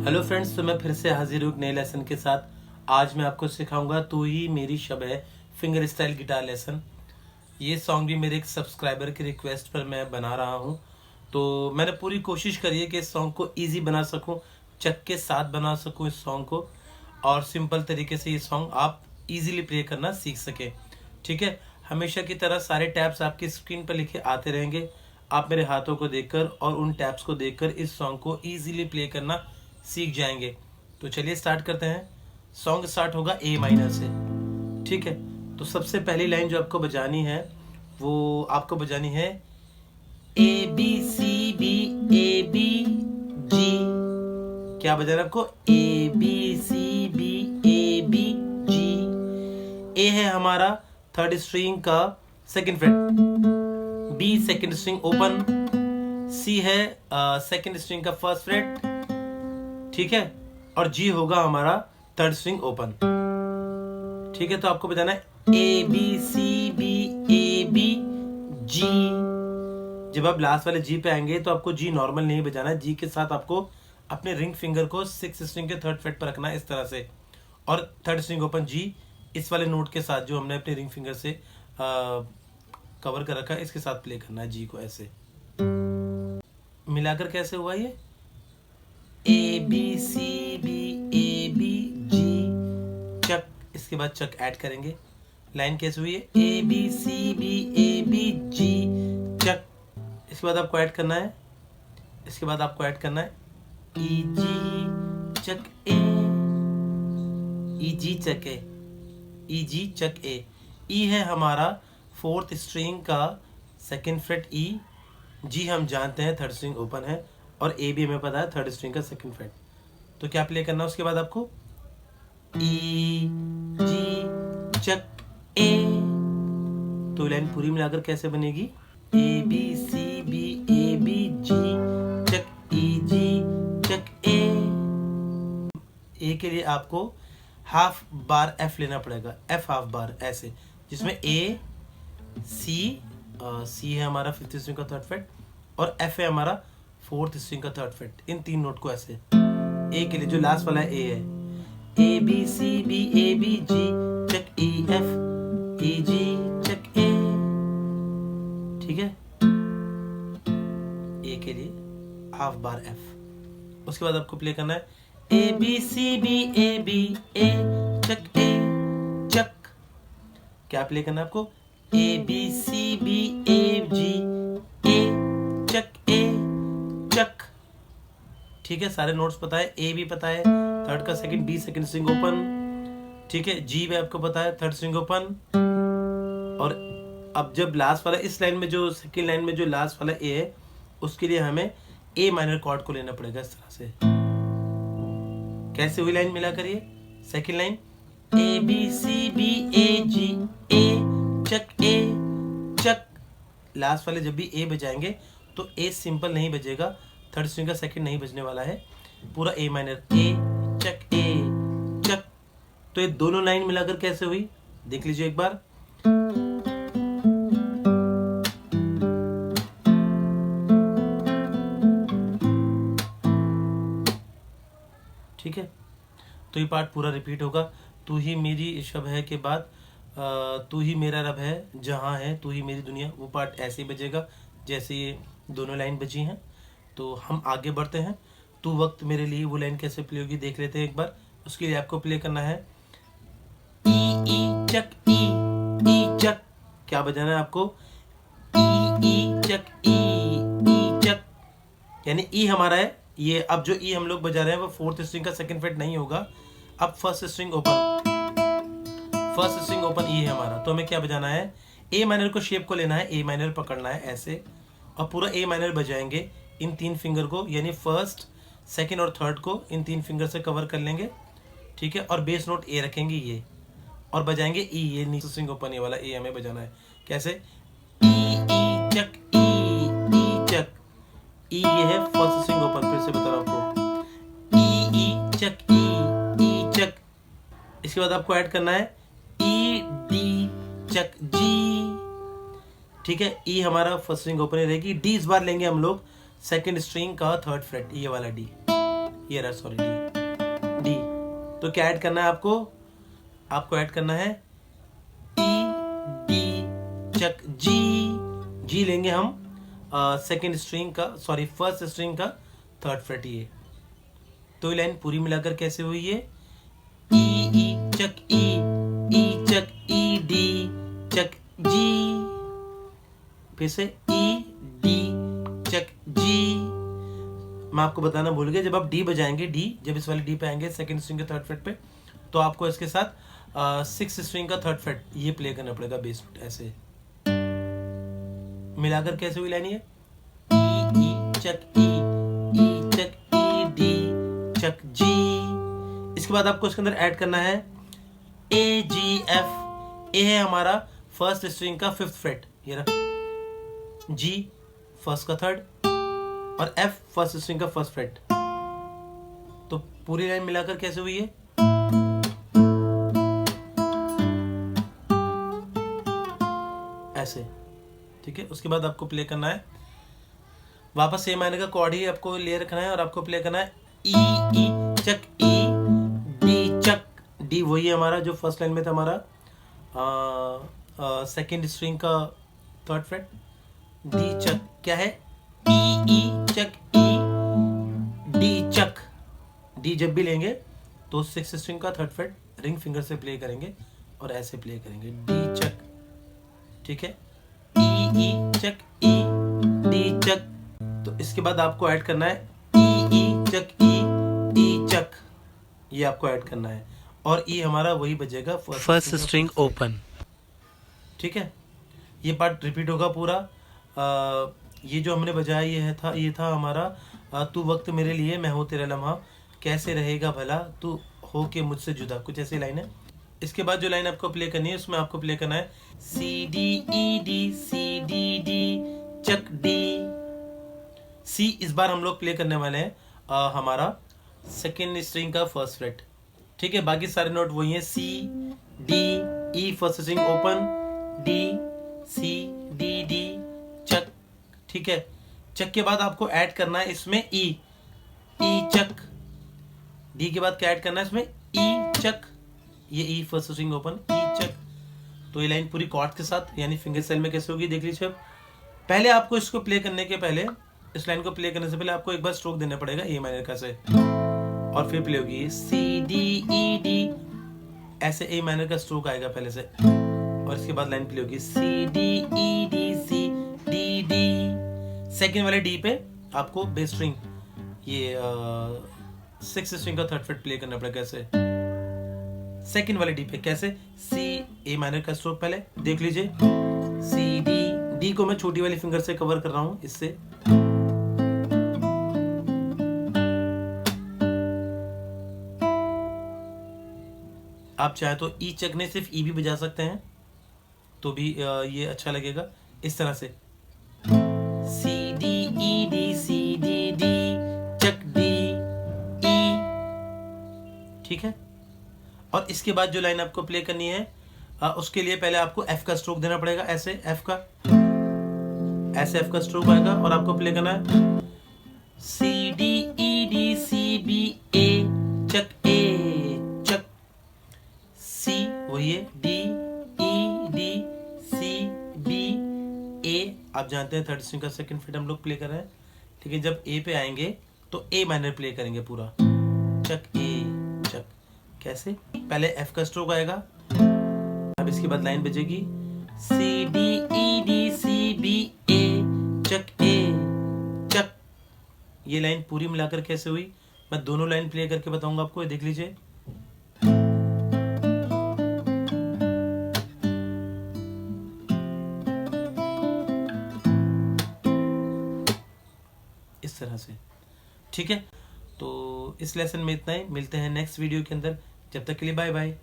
Hello friends, तो मैं फिर से हाजिर हूँ नए लेसन के साथ। आज मैं आपको सिखाऊंगा तू ही मेरी शब है फिंगर स्टाइल गिटार लेसन। ये सॉन्ग भी मेरे एक सब्सक्राइबर की रिक्वेस्ट पर मैं बना रहा हूँ। तो मैंने पूरी कोशिश करी है कि इस सॉन्ग को इजी बना सकूँ, चक के साथ बना सकूँ इस सॉन्ग को, और सिंपल तरीके से ये सॉन्ग आप इजीली प्ले करना सीख सकें। ठीक है, हमेशा की तरह सारे टैब्स आपकी स्क्रीन पर लिखे आते रहेंगे। आप मेरे हाथों को देखकर और उन टैब्स को देखकर इस सॉन्ग को इजीली प्ले करना सीख जाएंगे। तो चलिए स्टार्ट करते हैं। सॉन्ग स्टार्ट होगा ए माइनर से। ठीक है, तो सबसे पहली लाइन जो आपको बजानी है वो आपको बजानी है A B C B A B G. क्या बजाना है आपको? A B C B A B G. A है हमारा थर्ड स्ट्रिंग का second fret, B second string open, C है सेकंड स्ट्रिंग का फर्स्ट फ्रेट, ठीक है, और जी होगा हमारा थर्ड स्ट्रिंग ओपन। ठीक है, तो आपको बजाना है A B C B A B G. जब आप लास्ट वाले जी पे आएंगे तो आपको जी नॉर्मल नहीं बजाना है, जी के साथ आपको अपने रिंग फिंगर को सिक्स स्ट्रिंग के थर्ड फ्रेट पर रखना है इस तरह से, और थर्ड स्ट्रिंग ओपन जी इस वाले नोट के साथ जो हमने अपने रिंग फिंगर से कवर कर रखा है इसके साथ प्ले करना है जी को। ऐसे मिलाकर कैसे हुआ ये? A B C B A B G chuck, इसके बाद चक ऐड करेंगे। लाइन कैसे हुई है? A B C B A B G chuck. इसके बाद आपको ऐड करना है, इसके बाद आपको ऐड करना है ई जी चक ए, ई जी चक ए, ई जी चक ए। ई है हमारा फोर्थ स्ट्रिंग का सेकंड फ्रेट ई, जी हम जानते हैं थर्ड स्ट्रिंग ओपन है, और ए भी हमें पता है थर्ड स्ट्रिंग का सेकंड फ्रेट। तो क्या प्ले करना है उसके बाद आपको? ई जी चक ए। तो लाइन पूरी मिलाकर कैसे बनेगी? A B C B A B G chuck E G chuck A. A के लिए आपको हाफ बार एफ लेना पड़ेगा, एफ हाफ बार ऐसे, जिसमें ए सी सी है हमारा फिफ्थ स्ट्रिंग का थर्ड फ्रेट, और एफ है हमारा फोर्थ स्ट्रिंग का थर्ड फ्रेट। इन तीन नोट को ऐसे ए के लिए जो लास्ट वाला है ए है, A B C B A B G chuck E F E G chuck A. ठीक है, ए के लिए हाफ बार एफ। उसके बाद आपको प्ले करना है A B C B A B A chuck A chuck. क्या प्ले करना है आपको? A B C B A G A chuck A chuck. ठीक है, सारे नोट्स पता है, ए भी पता है थर्ड का second, B second string open, ठीक है, जी भी आपको पता है थर्ड स्ट्रिंग ओपन। और अब जब लास्ट वाला इस लाइन में जो सेकंड लाइन में जो लास्ट वाला ए है उसके लिए हमें ए माइनर कॉर्ड को लेना पड़ेगा इस तरह से। कैसे हुई लाइन मिला करिए? Second line A B C B A G A chuck A chuck. Last वाले जब भी ए बजाएंगे तो ए सिंपल नहीं बजेगा, थर्ड स्ट्रिंग का सेकंड नहीं बजने वाला है, पूरा ए माइनर ए चक। तो ये दोनों लाइन मिलाकर कैसे हुई देख लीजिए एक बार। ठीक है, तो ये पार्ट पूरा रिपीट होगा। तू ही मेरी शब है के बाद तू ही मेरा रब है जहां है तू ही मेरी दुनिया, वो पार्ट ऐसे ही बजेगा जैसे ये दोनों लाइन बजी हैं। तो हम आगे बढ़ते हैं। तू वक्त मेरे लिए, वो लाइन कैसे प्ले होगी देख लेते हैं एक बार। उसके लिए आपको प्ले करना है ई चक ई चक। क्या बजाना है आपको? ई चक ई चक, यानी ई हमारा है ये। अब जो ई हम लोग बजा रहे हैं वो फोर्थ स्ट्रिंग का सेकंड फ्रेट नहीं होगा, अब first string open, first string open ई है हमारा। तो हमें क्या बजाना है? ए माइनर को शेप को लेना है, ए माइनर पकड़ना है ऐसे, और पूरा ए माइनर बजाएंगे इन तीन फिंगर को, यानी फर्स्ट सेकंड और थर्ड को इन तीन फिंगर से कवर कर लेंगे। ठीक है, और बेस नोट ए रखेंगे ये, और बजाएंगे ई, ये नीचे स्ट्रिंग ओपन ये वाला ए हमें बजाना है। कैसे? ई चक ई चक। ई ये है फर्स्ट स्ट्रिंग ओपन, फिर से बता रहा हूं आपको, ई चक ई चक। इसके बाद आपको ऐड करना है ई डी चक जी। ठीक है, ई हमारा फर्स्ट स्ट्रिंग ओपन रहेगी, डी इस बार लेंगे हम लोग सेकंड स्ट्रिंग का थर्ड फ्रेट, ये वाला डी। ये रहा, सॉरी, डी डी। तो क्या ऐड करना है आपको? आपको ऐड करना है ई डी चक जी। जी लेंगे हम सेकेंड स्ट्रिंग का, सॉरी फर्स्ट स्ट्रिंग का थर्ड फ्रेट ये। तो ये लाइन पूरी मिलाकर कैसे हुई है? ई चक ई डी चक जी। फिर से ई डी चक जी। मैं आपको बताना भूल गया, जब आप डी बजाएंगे, डी जब इस वाले डी पे आएंगे सेकंड स्ट्रिंग के थर्ड फ्रेट पे, तो आपको इसके साथ सिक्स स्ट्रिंग का थर्ड फ्रेट ये प्ले करना पड़ेगा बेस। ऐसे मिलाकर कैसे हुई लाइन ये? ई चक ई डी चक जी। इसके बाद आपको इसके अंदर ऐड करना है ए जी एफ। ए है हमारा फर्स्ट स्ट्रिंग का फिफ्थ फ्रेट, ये रहा, जी फर्स्ट का थर्ड, और एफ फर्स्ट स्ट्रिंग का फर्स्ट फ्रेट। तो पूरी लाइन मिलाकर कैसे हुई है? ऐसे, ठीक है। उसके बाद आपको प्ले करना है वापस ए माइनर का कॉर्ड ही आपको ले रखना है, और आपको प्ले करना है ई चक ई डी चक डी। वही है हमारा जो फर्स्ट लाइन में था हमारा सेकेंड स्ट्रिंग का थर्ड फ्रेट, डी चक। क्या है? ई चक ई डी चक। डी जब भी लेंगे तो सिक्स स्ट्रिंग का थर्ड फ्रेट रिंग फिंगर से प्ले करेंगे और ऐसे प्ले करेंगे, डी चक, ठीक है। ई चक ई डी चक। तो इसके बाद आपको ऐड करना है ई चक ई चक, ये आपको ऐड करना है, और ई हमारा वही बजेगा फर्स्ट स्ट्रिंग ओपन, ठीक है। ये पार्ट रिपीट होगा पूरा। ये जो हमने बजाया ये था हमारा तू वक्त मेरे लिए मैं हूँ तेरा लम्हा, कैसे रहेगा भला तू हो के मुझसे जुदा, कुछ ऐसी लाइन है। इसके बाद जो लाइन आपको प्ले करनी है उसमें आपको प्ले करना है C D D chuck D. C इस बार हम लोग प्ले करने वाले हैं हमारा सेकेंड स्ट्रिंग का फर्स्ट फ्रेट, ठीक है। बाकी सारे नोट वही हैं, C D E first string open, D C D chuck, ठीक है। चक के बाद आपको ऐड करना है इसमें ई चक। डी के बाद क्या ऐड करना है इसमें? ई चक, ये ई फर्स्ट स्ट्रिंग ओपन, ई चक। तो ये लाइन पूरी कॉर्ड के साथ यानी फिंगर सेल में कैसे होगी देख लीजिए। अब पहले आपको इसको प्ले करने के पहले, इस लाइन को प्ले करने से पहले आपको एक बार स्ट्रोक देना पड़ेगा ए माइनर का से, और फिर प्ले होगी सी डी ई डी, ऐसे ए माइनर का स्ट्रोक आएगा पहले से, और इसके बाद लाइन प्ले होगी C D E D C D D. Second वाले डी पे आपको बेस स्ट्रिंग ये सिक्स स्ट्रिंग का थर्ड फ्रेट प्ले करना पड़ेगा। कैसे? सेकेंड वाले डी पे कैसे? सी ए माइनर का स्ट्रोक पहले देख लीजिए, सी डी को मैं छोटी वाली फिंगर से कवर कर रहा हूं इससे, आप चाहे तो ई चक ने सिर्फ ई भी बजा सकते हैं तो भी ये अच्छा लगेगा। इस तरह से C D E D C D D chuck D E, ठीक है। और इसके बाद जो लाइन आपको प्ले करनी है उसके लिए पहले आपको एफ का स्ट्रोक देना पड़ेगा, ऐसे एफ का, ऐसे एफ का स्ट्रोक आएगा, और आपको प्ले करना है C D E D C B A chuck chuck, C वही है, D E D C B A. आप जानते हैं थर्ड स्ट्रिंग का सेकंड फ्रेट हम लोग प्ले कर रहे हैं, ठीक है। जब ए पे आएंगे तो ए माइनर प्ले करेंगे पूरा, चक चक। कैसे? पहले एफ का स्ट्रोक आएगा, अब इसके बाद लाइन बजेगी C D E D C B A chuck chuck. ये लाइन पूरी मिलाकर कैसे हुई मैं दोनों लाइन प्ले करके बताऊंगा आपको, देख लीजिए। इस तरह से, ठीक है। तो इस लेसन में इतना ही, मिलते हैं नेक्स्ट वीडियो के अंदर, जब तक के लिए बाय बाय।